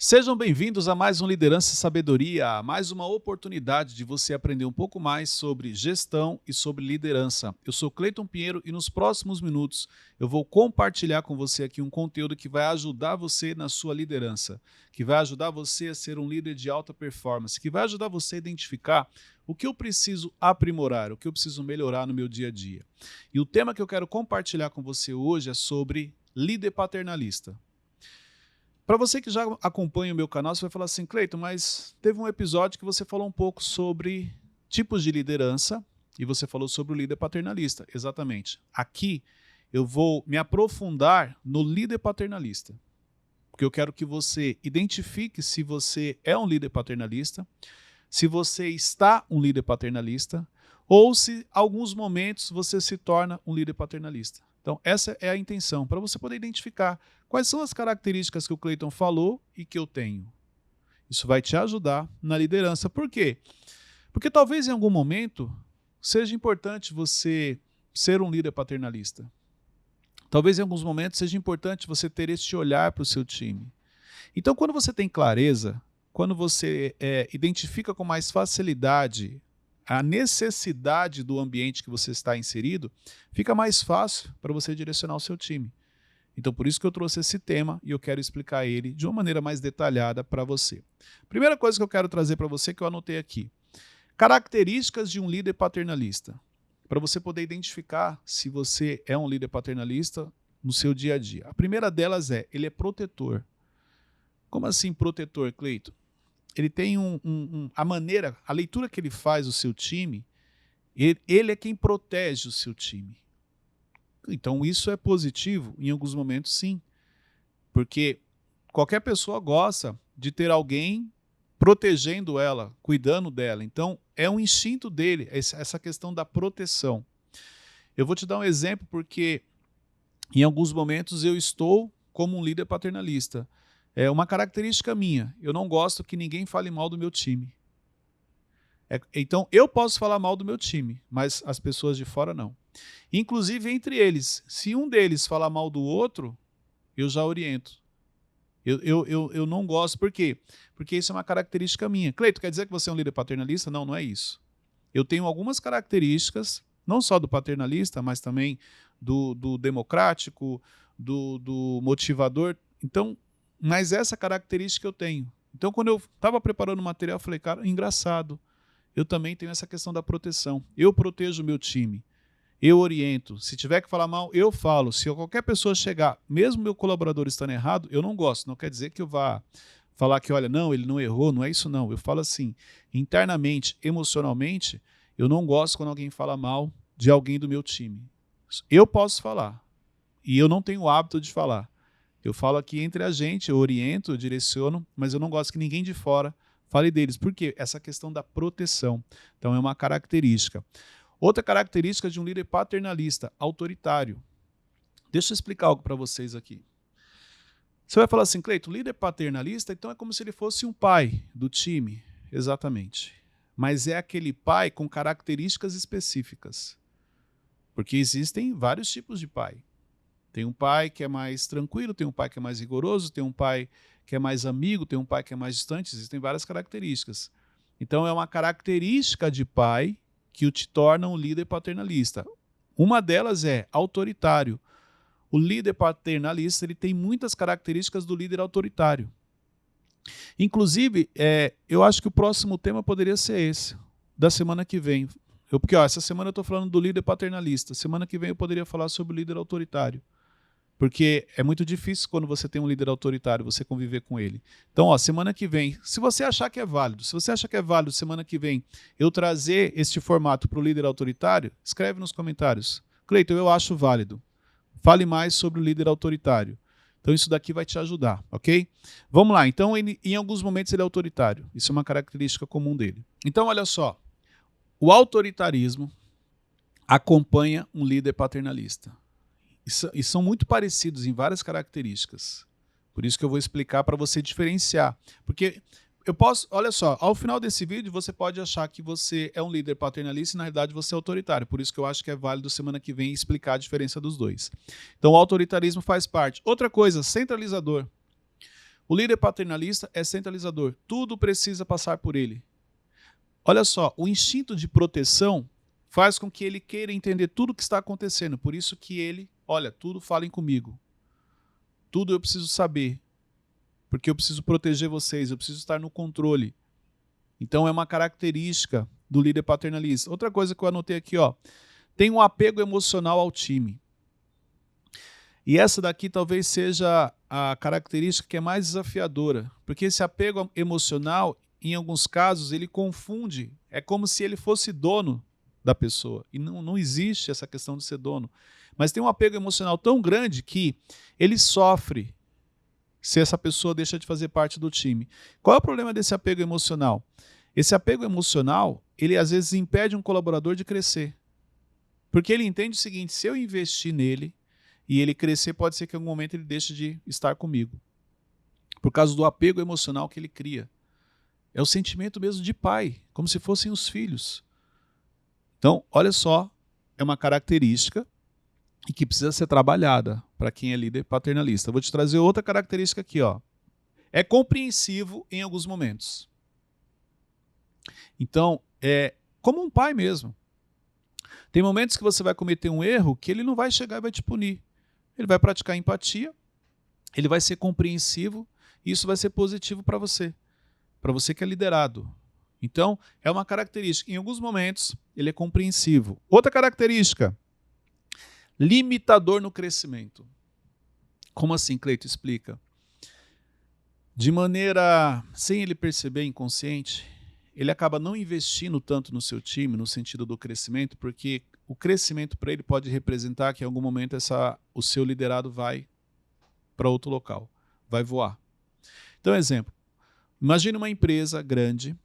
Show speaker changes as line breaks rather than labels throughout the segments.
Sejam bem-vindos a mais um Liderança e Sabedoria, mais uma oportunidade de você aprender um pouco mais sobre gestão e sobre liderança. Eu sou Cleiton Pinheiro e nos próximos minutos eu vou compartilhar com você aqui um conteúdo que vai ajudar você na sua liderança, que vai ajudar você a ser um líder de alta performance, que vai ajudar você a identificar o que eu preciso aprimorar, o que eu preciso melhorar no meu dia a dia. E o tema que eu quero compartilhar com você hoje é sobre líder paternalista. Para você que já acompanha o meu canal, você vai falar assim, Cleiton, mas teve um episódio que você falou um pouco sobre tipos de liderança e você falou sobre o líder paternalista. Exatamente. Aqui eu vou me aprofundar no líder paternalista, porque eu quero que você identifique se você é um líder paternalista, se você está um líder paternalista ou se em alguns momentos você se torna um líder paternalista. Então, essa é a intenção, para você poder identificar quais são as características que o Cleiton falou e que eu tenho. Isso vai te ajudar na liderança. Por quê? Porque talvez em algum momento seja importante você ser um líder paternalista. Talvez em alguns momentos seja importante você ter este olhar para o seu time. Então, quando você tem clareza, quando você identifica com mais facilidade a necessidade do ambiente que você está inserido, fica mais fácil para você direcionar o seu time. Então, por isso que eu trouxe esse tema e eu quero explicar ele de uma maneira mais detalhada para você. Primeira coisa que eu quero trazer para você, que eu anotei aqui. Características de um líder paternalista. Para você poder identificar se você é um líder paternalista no seu dia a dia. A primeira delas ele é protetor. Como assim protetor, Cleiton? Ele tem a leitura que ele faz do seu time, ele é quem protege o seu time. Então isso é positivo? Em alguns momentos sim, porque qualquer pessoa gosta de ter alguém protegendo ela, cuidando dela. Então é um instinto dele, essa questão da proteção. Eu vou te dar um exemplo porque em alguns momentos eu estou como um líder paternalista. É uma característica minha. Eu não gosto que ninguém fale mal do meu time. Então, eu posso falar mal do meu time, mas as pessoas de fora não. Inclusive, entre eles, se um deles falar mal do outro, eu já oriento. Eu não gosto. Por quê? Porque isso é uma característica minha. Cleiton, quer dizer que você é um líder paternalista? Não, não é isso. Eu tenho algumas características, não só do paternalista, mas também do democrático, do motivador. Então, mas essa característica eu tenho. Então, quando eu estava preparando o material, eu falei, cara, engraçado. Eu também tenho essa questão da proteção. Eu protejo o meu time. Eu oriento. Se tiver que falar mal, eu falo. Se qualquer pessoa chegar, mesmo meu colaborador estando errado, eu não gosto. Não quer dizer que eu vá falar que, olha, não, ele não errou, não é isso não. Eu falo assim, internamente, emocionalmente, eu não gosto quando alguém fala mal de alguém do meu time. Eu posso falar. E eu não tenho o hábito de falar. Eu falo aqui entre a gente, eu oriento, eu direciono, mas eu não gosto que ninguém de fora fale deles. Por quê? Essa questão da proteção. Então é uma característica. Outra característica de um líder paternalista, autoritário. Deixa eu explicar algo para vocês aqui. Você vai falar assim, Cleiton, líder paternalista, então é como se ele fosse um pai do time. Exatamente. Mas é aquele pai com características específicas. Porque existem vários tipos de pai. Tem um pai que é mais tranquilo, tem um pai que é mais rigoroso, tem um pai que é mais amigo, tem um pai que é mais distante, existem várias características. Então é uma característica de pai que o te torna um líder paternalista. Uma delas é autoritário. O líder paternalista ele tem muitas características do líder autoritário. Inclusive, eu acho que o próximo tema poderia ser esse, da semana que vem. Porque essa semana eu estou falando do líder paternalista, semana que vem eu poderia falar sobre o líder autoritário. Porque é muito difícil quando você tem um líder autoritário, você conviver com ele. Então, semana que vem, se você achar que é válido, semana que vem eu trazer este formato para o líder autoritário, escreve nos comentários. Cleiton, eu acho válido. Fale mais sobre o líder autoritário. Então, isso daqui vai te ajudar, ok? Vamos lá. Então, em alguns momentos ele é autoritário. Isso é uma característica comum dele. Então, olha só. O autoritarismo acompanha um líder paternalista. E são muito parecidos em várias características. Por isso que eu vou explicar para você diferenciar. Porque eu posso, olha só, ao final desse vídeo você pode achar que você é um líder paternalista e na realidade você é autoritário. Por isso que eu acho que é válido semana que vem explicar a diferença dos dois. Então o autoritarismo faz parte. Outra coisa, centralizador. O líder paternalista é centralizador. Tudo precisa passar por ele. Olha só, o instinto de proteção faz com que ele queira entender tudo o que está acontecendo. Por isso que ele, olha, tudo falem comigo. Tudo eu preciso saber. Porque eu preciso proteger vocês, eu preciso estar no controle. Então é uma característica do líder paternalista. Outra coisa que eu anotei aqui, ó, tem um apego emocional ao time. E essa daqui talvez seja a característica que é mais desafiadora, porque esse apego emocional, em alguns casos, ele confunde, é como se ele fosse dono da pessoa. E não existe essa questão de ser dono. Mas tem um apego emocional tão grande que ele sofre se essa pessoa deixa de fazer parte do time. Qual é o problema desse apego emocional? Esse apego emocional, ele às vezes impede um colaborador de crescer. Porque ele entende o seguinte, se eu investir nele e ele crescer, pode ser que em algum momento ele deixe de estar comigo. Por causa do apego emocional que ele cria. É o sentimento mesmo de pai, como se fossem os filhos. Então, olha só, é uma característica e que precisa ser trabalhada para quem é líder paternalista. Vou te trazer outra característica aqui, ó. É compreensivo em alguns momentos. Então, é como um pai mesmo. Tem momentos que você vai cometer um erro que ele não vai chegar e vai te punir. Ele vai praticar empatia, ele vai ser compreensivo e isso vai ser positivo para você que é liderado. Então, é uma característica. Em alguns momentos, ele é compreensivo. Outra característica, limitador no crescimento. Como assim, Cleito? Explica. De maneira, sem ele perceber, inconsciente, ele acaba não investindo tanto no seu time, no sentido do crescimento, porque o crescimento para ele pode representar que em algum momento o seu liderado vai para outro local, vai voar. Então, exemplo, imagine uma empresa grande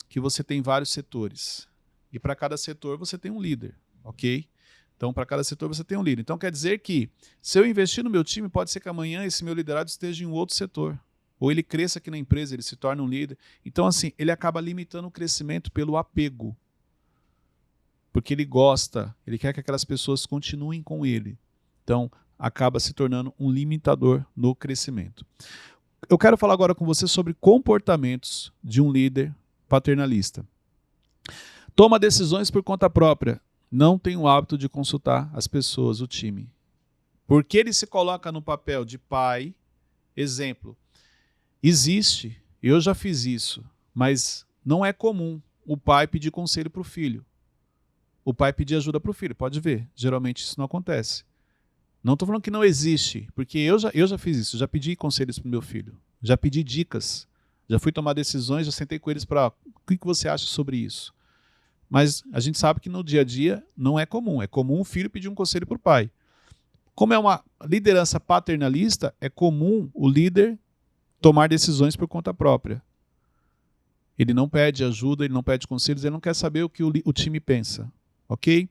que você tem vários setores e para cada setor você tem um líder, ok? Então, para cada setor você tem um líder. Então, quer dizer que, se eu investir no meu time, pode ser que amanhã esse meu liderado esteja em um outro setor. Ou ele cresça aqui na empresa, ele se torna um líder. Então, assim, ele acaba limitando o crescimento pelo apego. Porque ele gosta, ele quer que aquelas pessoas continuem com ele. Então, acaba se tornando um limitador no crescimento. Eu quero falar agora com você sobre comportamentos de um líder paternalista. Toma decisões por conta própria. Não tem o hábito de consultar as pessoas, o time. Porque ele se coloca no papel de pai, exemplo, existe, eu já fiz isso, mas não é comum o pai pedir conselho para o filho. O pai pedir ajuda para o filho, pode ver, geralmente isso não acontece. Não estou falando que não existe, porque eu já fiz isso, já pedi conselhos para o meu filho, já pedi dicas, já fui tomar decisões, já sentei com eles para o que você acha sobre isso. Mas a gente sabe que no dia a dia não é comum. É comum o filho pedir um conselho para o pai. Como é uma liderança paternalista, é comum o líder tomar decisões por conta própria. Ele não pede ajuda, ele não pede conselhos, ele não quer saber o que o time pensa. Ok?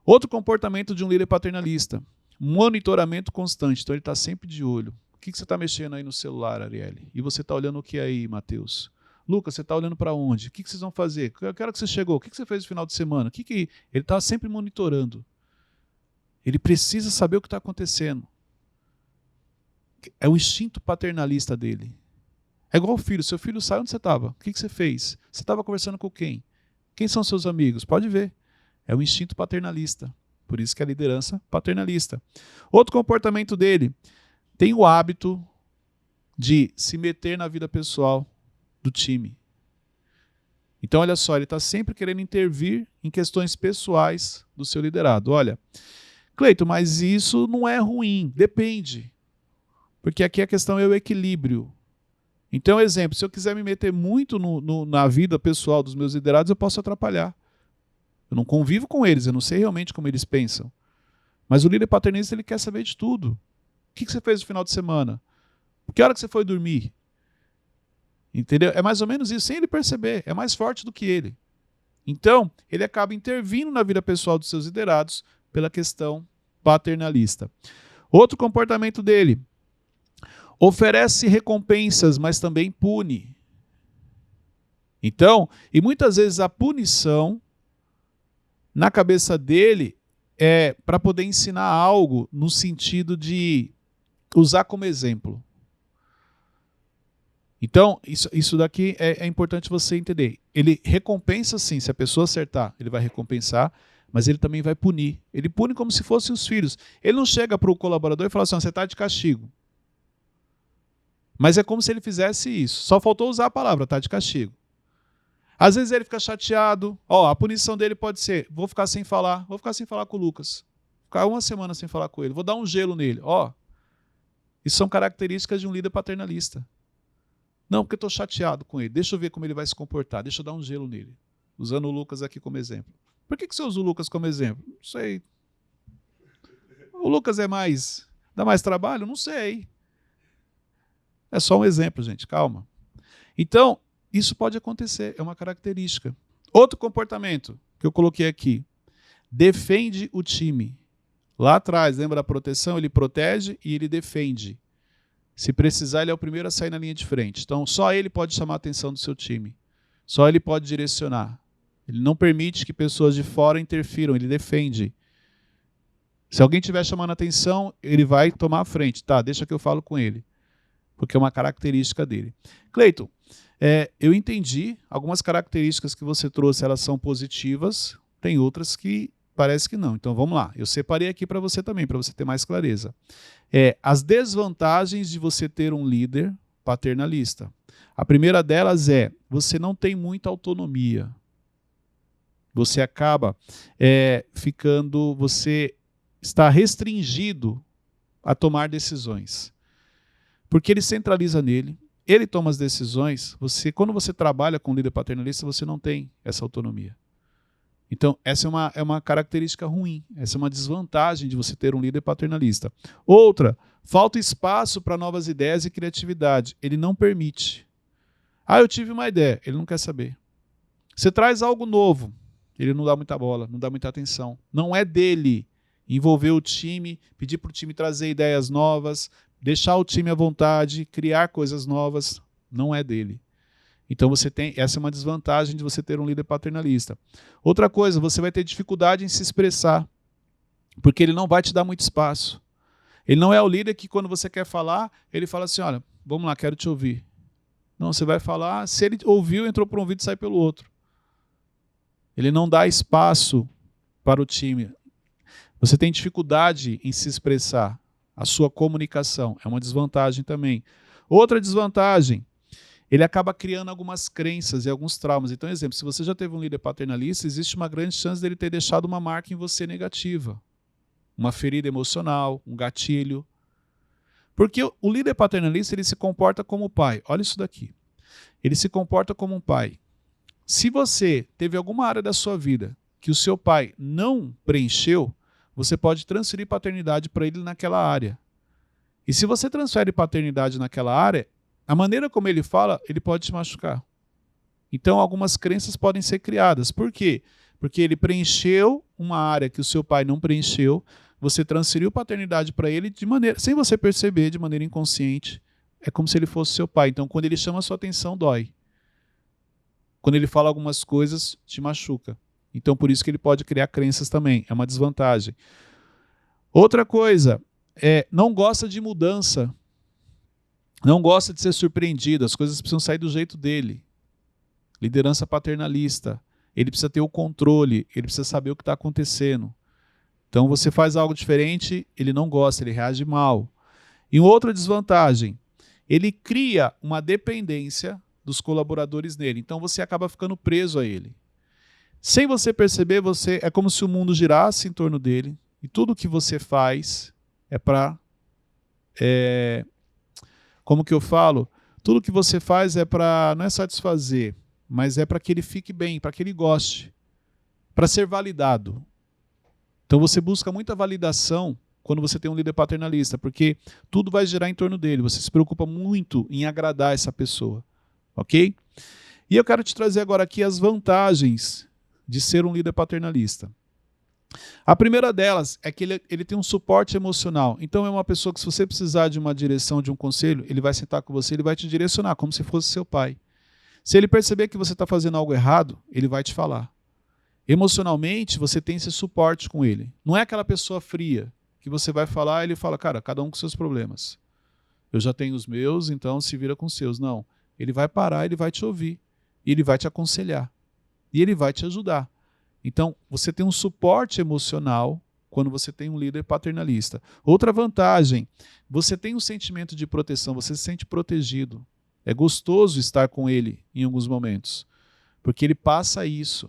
Outro comportamento de um líder paternalista, monitoramento constante. Então ele está sempre de olho. O que você está mexendo aí no celular, Arielle? E você está olhando o que aí, Matheus? Lucas, você está olhando para onde? O que vocês vão fazer? Que hora que você chegou? O que você fez no final de semana? Ele está sempre monitorando. Ele precisa saber o que está acontecendo. É o instinto paternalista dele. É igual o filho. Seu filho sai, onde você estava? O que você fez? Você estava conversando com quem? Quem são seus amigos? Pode ver. É o instinto paternalista. Por isso que é a liderança paternalista. Outro comportamento dele, tem o hábito de se meter na vida pessoal do time. Então, olha só, ele está sempre querendo intervir em questões pessoais do seu liderado. Olha, Cleito, mas isso não é ruim, depende. Porque aqui a questão é o equilíbrio. Então, exemplo, se eu quiser me meter muito na vida pessoal dos meus liderados, eu posso atrapalhar. Eu não convivo com eles, eu não sei realmente como eles pensam. Mas o líder paternalista, ele quer saber de tudo. O que você fez no final de semana? Que hora que você foi dormir? Entendeu? É mais ou menos isso, sem ele perceber. É mais forte do que ele. Então, ele acaba intervindo na vida pessoal dos seus liderados pela questão paternalista. Outro comportamento dele, oferece recompensas, mas também pune. Então, e muitas vezes a punição na cabeça dele é para poder ensinar algo no sentido de usar como exemplo. Então, isso daqui é importante você entender. Ele recompensa sim, se a pessoa acertar, ele vai recompensar, mas ele também vai punir. Ele pune como se fossem os filhos. Ele não chega para o colaborador e fala assim, você está de castigo. Mas é como se ele fizesse isso. Só faltou usar a palavra, está de castigo. Às vezes ele fica chateado. Ó, a punição dele pode ser, vou ficar sem falar com o Lucas. Ficar uma semana sem falar com ele. Vou dar um gelo nele. Ó, isso são características de um líder paternalista. Não, porque eu estou chateado com ele. Deixa eu ver como ele vai se comportar. Deixa eu dar um gelo nele. Usando o Lucas aqui como exemplo. Por que você usa o Lucas como exemplo? Não sei. O Lucas dá mais trabalho? Não sei. É só um exemplo, gente. Calma. Então, isso pode acontecer. É uma característica. Outro comportamento que eu coloquei aqui. Defende o time. Lá atrás, lembra da proteção? Ele protege e ele defende. Se precisar, ele é o primeiro a sair na linha de frente. Então, só ele pode chamar a atenção do seu time. Só ele pode direcionar. Ele não permite que pessoas de fora interfiram, ele defende. Se alguém estiver chamando a atenção, ele vai tomar a frente. Tá, deixa que eu falo com ele. Porque é uma característica dele. Cleiton, eu entendi. Algumas características que você trouxe, elas são positivas. Tem outras que parece que não. Então, vamos lá. Eu separei aqui para você também, para você ter mais clareza. As desvantagens de você ter um líder paternalista. A primeira delas é, você não tem muita autonomia. Você acaba você está restringido a tomar decisões. Porque ele centraliza nele, ele toma as decisões, quando você trabalha com um líder paternalista, você não tem essa autonomia. Então, essa é uma característica ruim, essa é uma desvantagem de você ter um líder paternalista. Outra, falta espaço para novas ideias e criatividade. Ele não permite. Ah, eu tive uma ideia, ele não quer saber. Você traz algo novo, ele não dá muita bola, não dá muita atenção. Não é dele envolver o time, pedir para o time trazer ideias novas, deixar o time à vontade, criar coisas novas, não é dele. Então essa é uma desvantagem de você ter um líder paternalista. Outra coisa, você vai ter dificuldade em se expressar, porque ele não vai te dar muito espaço. Ele não é o líder que quando você quer falar, ele fala assim, olha, vamos lá, quero te ouvir. Não, você vai falar, se ele ouviu, entrou por um ouvido e sai pelo outro. Ele não dá espaço para o time. Você tem dificuldade em se expressar. A sua comunicação é uma desvantagem também. Outra desvantagem, ele acaba criando algumas crenças e alguns traumas. Então, exemplo, se você já teve um líder paternalista, existe uma grande chance dele ter deixado uma marca em você negativa. Uma ferida emocional, um gatilho. Porque o líder paternalista, ele se comporta como pai. Olha isso daqui. Ele se comporta como um pai. Se você teve alguma área da sua vida que o seu pai não preencheu, você pode transferir paternidade para ele naquela área. E se você transfere paternidade naquela área, a maneira como ele fala, ele pode te machucar. Então, algumas crenças podem ser criadas. Por quê? Porque ele preencheu uma área que o seu pai não preencheu, você transferiu paternidade para ele sem você perceber, de maneira inconsciente. É como se ele fosse seu pai. Então, quando ele chama a sua atenção, dói. Quando ele fala algumas coisas, te machuca. Então, por isso que ele pode criar crenças também. É uma desvantagem. Outra coisa, não gosta de mudança. Não gosta de ser surpreendido. As coisas precisam sair do jeito dele. Liderança paternalista. Ele precisa ter o controle. Ele precisa saber o que está acontecendo. Então, você faz algo diferente, ele não gosta, ele reage mal. E outra desvantagem, ele cria uma dependência dos colaboradores nele. Então, você acaba ficando preso a ele. Sem você perceber, é como se o mundo girasse em torno dele. E tudo que você faz é para... como que eu falo? Tudo que você faz é para... Não é satisfazer, mas é para que ele fique bem, para que ele goste. Para ser validado. Então você busca muita validação quando você tem um líder paternalista, porque tudo vai girar em torno dele. Você se preocupa muito em agradar essa pessoa. Ok? E eu quero te trazer agora aqui as vantagens de ser um líder paternalista. A primeira delas é que ele tem um suporte emocional. Então é uma pessoa que, se você precisar de uma direção, de um conselho, ele vai sentar com você, ele vai te direcionar, como se fosse seu pai. Se ele perceber que você está fazendo algo errado, ele vai te falar. Emocionalmente, você tem esse suporte com ele. Não é aquela pessoa fria que você vai falar e ele fala, cara, cada um com seus problemas. Eu já tenho os meus, então se vira com os seus. Não, ele vai parar, ele vai te ouvir, e ele vai te aconselhar, e ele vai te ajudar. Então, você tem um suporte emocional quando você tem um líder paternalista. Outra vantagem, você tem um sentimento de proteção, você se sente protegido. É gostoso estar com ele em alguns momentos, porque ele passa isso.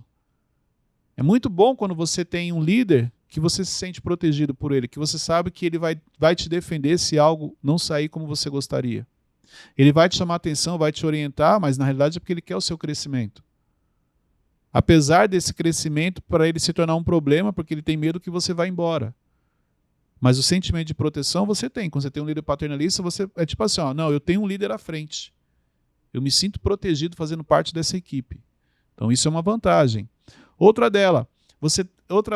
É muito bom quando você tem um líder que você se sente protegido por ele, que você sabe que ele vai te defender se algo não sair como você gostaria. Ele vai te chamar a atenção, vai te orientar, mas na realidade é porque ele quer o seu crescimento. Apesar desse crescimento, para ele se tornar um problema, porque ele tem medo que você vá embora. Mas o sentimento de proteção você tem. Quando você tem um líder paternalista, você é tipo assim, ó, não, eu tenho um líder à frente. Eu me sinto protegido fazendo parte dessa equipe. Então isso é uma vantagem. Outra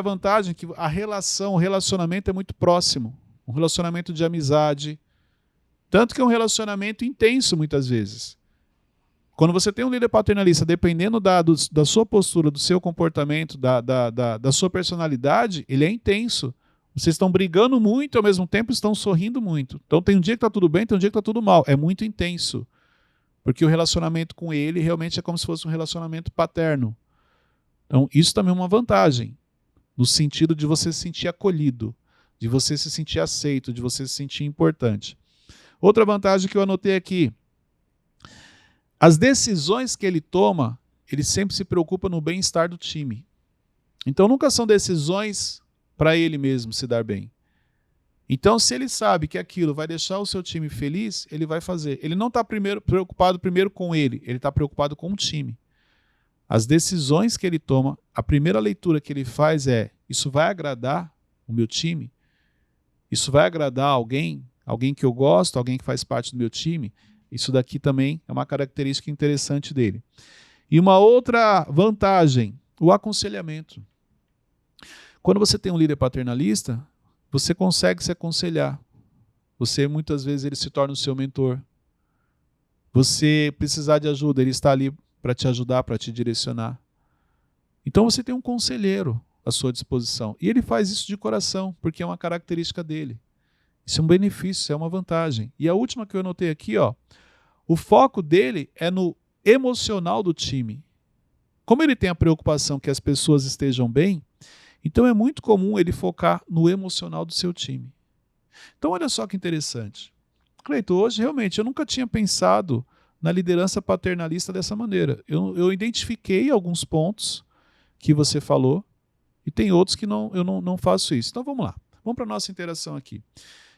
vantagem é que o relacionamento é muito próximo. Um relacionamento de amizade. Tanto que é um relacionamento intenso muitas vezes. Quando você tem um líder paternalista, dependendo da sua postura, do seu comportamento, da sua personalidade, ele é intenso. Vocês estão brigando muito e ao mesmo tempo estão sorrindo muito. Então tem um dia que está tudo bem, tem um dia que está tudo mal. É muito intenso. Porque o relacionamento com ele realmente é como se fosse um relacionamento paterno. Então isso também é uma vantagem. No sentido de você se sentir acolhido, de você se sentir aceito, de você se sentir importante. Outra vantagem que eu anotei aqui. As decisões que ele toma, ele sempre se preocupa no bem-estar do time. Então nunca são decisões para ele mesmo se dar bem. Então se ele sabe que aquilo vai deixar o seu time feliz, ele vai fazer. Ele não está preocupado primeiro com ele está preocupado com o time. As decisões que ele toma, a primeira leitura que ele faz é, isso vai agradar o meu time? Isso vai agradar alguém que eu gosto, alguém que faz parte do meu time? Isso daqui também é uma característica interessante dele. E uma outra vantagem, o aconselhamento. Quando você tem um líder paternalista, você consegue se aconselhar. Você, muitas vezes, ele se torna o seu mentor. Você precisar de ajuda, ele está ali para te ajudar, para te direcionar. Então você tem um conselheiro à sua disposição. E ele faz isso de coração, porque é uma característica dele. Isso é um benefício, isso é uma vantagem. E a última que eu anotei aqui, ó, o foco dele é no emocional do time. Como ele tem a preocupação que as pessoas estejam bem, então é muito comum ele focar no emocional do seu time. Então olha só que interessante. Cleiton, hoje realmente eu nunca tinha pensado na liderança paternalista dessa maneira. Eu identifiquei alguns pontos que você falou e tem outros que eu não faço isso. Então vamos lá, vamos para a nossa interação aqui.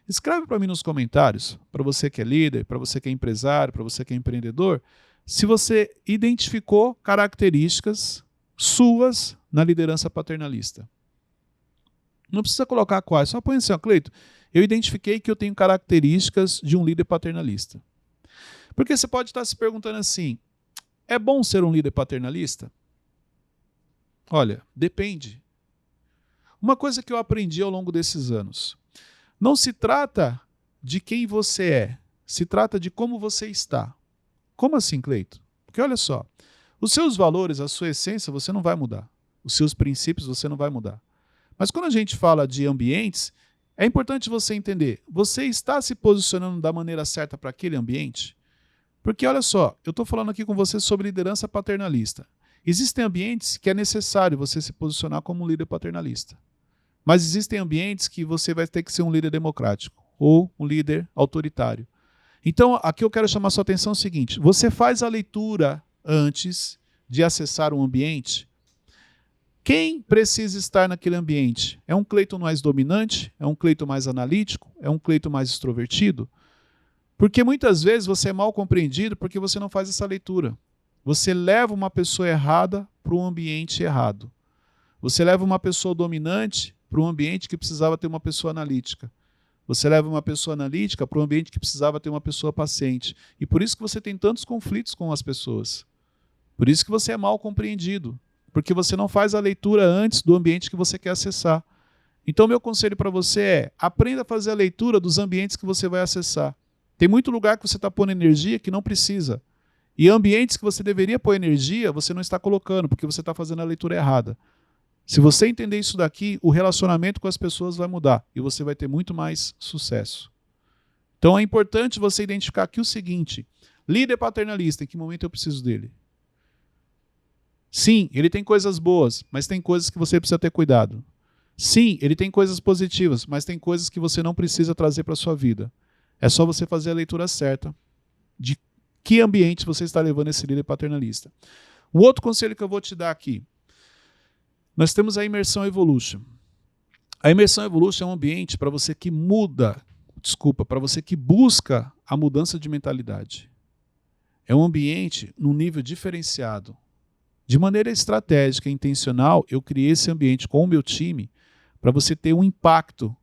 Escreve para mim nos comentários, para você que é líder, para você que é empresário, para você que é empreendedor, se você identificou características suas na liderança paternalista. Não precisa colocar quais, só põe assim, ó, Cleiton, eu identifiquei que eu tenho características de um líder paternalista. Porque você pode estar se perguntando assim, é bom ser um líder paternalista? Olha, depende. Uma coisa que eu aprendi ao longo desses anos, não se trata de quem você é, se trata de como você está. Como assim, Cleiton? Porque olha só, os seus valores, a sua essência, você não vai mudar. Os seus princípios, você não vai mudar. Mas quando a gente fala de ambientes, é importante você entender, você está se posicionando da maneira certa para aquele ambiente? Porque olha só, eu estou falando aqui com você sobre liderança paternalista. Existem ambientes que é necessário você se posicionar como um líder paternalista. Mas existem ambientes que você vai ter que ser um líder democrático ou um líder autoritário. Então, aqui eu quero chamar a sua atenção o seguinte, você faz a leitura antes de acessar um ambiente. Quem precisa estar naquele ambiente? É um Cleiton mais dominante? É um Cleiton mais analítico? É um Cleiton mais extrovertido? Porque muitas vezes você é mal compreendido porque você não faz essa leitura. Você leva uma pessoa errada para um ambiente errado. Você leva uma pessoa dominante para um ambiente que precisava ter uma pessoa analítica. Você leva uma pessoa analítica para um ambiente que precisava ter uma pessoa paciente. E por isso que você tem tantos conflitos com as pessoas. Por isso que você é mal compreendido. Porque você não faz a leitura antes do ambiente que você quer acessar. Então, meu conselho para você é, aprenda a fazer a leitura dos ambientes que você vai acessar. Tem muito lugar que você está pondo energia que não precisa. E ambientes que você deveria pôr energia, você não está colocando, porque você está fazendo a leitura errada. Se você entender isso daqui, o relacionamento com as pessoas vai mudar e você vai ter muito mais sucesso. Então é importante você identificar aqui o seguinte: líder paternalista, em que momento eu preciso dele? Sim, ele tem coisas boas, mas tem coisas que você precisa ter cuidado. Sim, ele tem coisas positivas, mas tem coisas que você não precisa trazer para a sua vida. É só você fazer a leitura certa de que ambiente você está levando esse líder paternalista. Um outro conselho que eu vou te dar aqui. Nós temos a Imersão Evolution. A Imersão Evolution é um ambiente para você que para você que busca a mudança de mentalidade. É um ambiente num nível diferenciado. De maneira estratégica e intencional, eu criei esse ambiente com o meu time para você ter um impacto,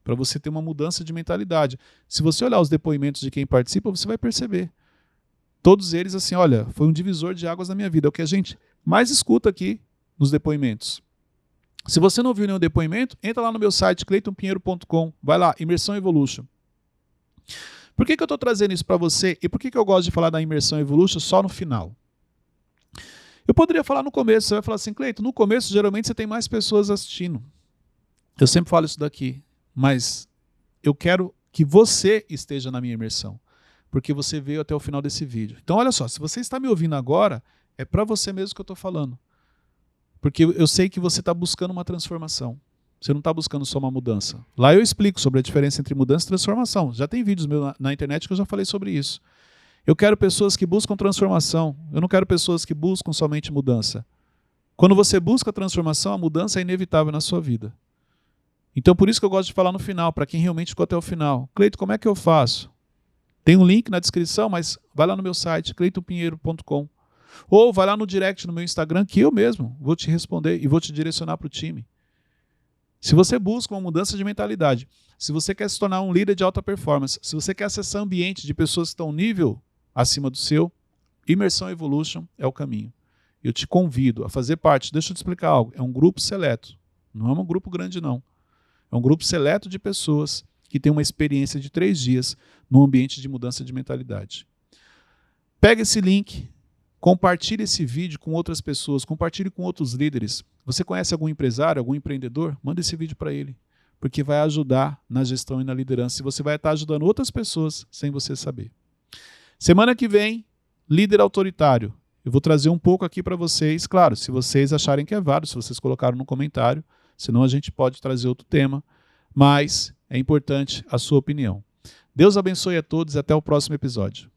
para você ter uma mudança de mentalidade. Se você olhar os depoimentos de quem participa, você vai perceber. Todos eles assim, olha, foi um divisor de águas na minha vida. É o que a gente mais escuta aqui nos depoimentos. Se você não viu nenhum depoimento, entra lá no meu site, cleitonpinheiro.com, vai lá, Imersão Evolution. Por que eu estou trazendo isso para você e por que eu gosto de falar da Imersão Evolution só no final? Eu poderia falar no começo, você vai falar assim, Cleiton, no começo geralmente você tem mais pessoas assistindo. Eu sempre falo isso daqui, mas eu quero que você esteja na minha imersão, porque você veio até o final desse vídeo. Então olha só, se você está me ouvindo agora, é para você mesmo que eu estou falando. Porque eu sei que você está buscando uma transformação. Você não está buscando só uma mudança. Lá eu explico sobre a diferença entre mudança e transformação. Já tem vídeos meus na internet que eu já falei sobre isso. Eu quero pessoas que buscam transformação. Eu não quero pessoas que buscam somente mudança. Quando você busca transformação, a mudança é inevitável na sua vida. Então por isso que eu gosto de falar no final, para quem realmente ficou até o final. Cleiton, como é que eu faço? Tem um link na descrição, mas vai lá no meu site, cleitonpinheiro.com. Ou vai lá no direct no meu Instagram, que eu mesmo vou te responder e vou te direcionar para o time. Se você busca uma mudança de mentalidade, se você quer se tornar um líder de alta performance, se você quer acessar ambiente de pessoas que estão um nível acima do seu, Imersão Evolution é o caminho. Eu te convido a fazer parte, deixa eu te explicar algo, é um grupo seleto, não é um grupo grande não. É um grupo seleto de pessoas que tem uma experiência de 3 dias num ambiente de mudança de mentalidade. Pega esse link, compartilhe esse vídeo com outras pessoas, compartilhe com outros líderes. Você conhece algum empresário, algum empreendedor? Manda esse vídeo para ele, porque vai ajudar na gestão e na liderança. E você vai estar ajudando outras pessoas sem você saber. Semana que vem, líder autoritário. Eu vou trazer um pouco aqui para vocês, claro, se vocês acharem que é válido, se vocês colocaram no comentário, senão a gente pode trazer outro tema, mas é importante a sua opinião. Deus abençoe a todos e até o próximo episódio.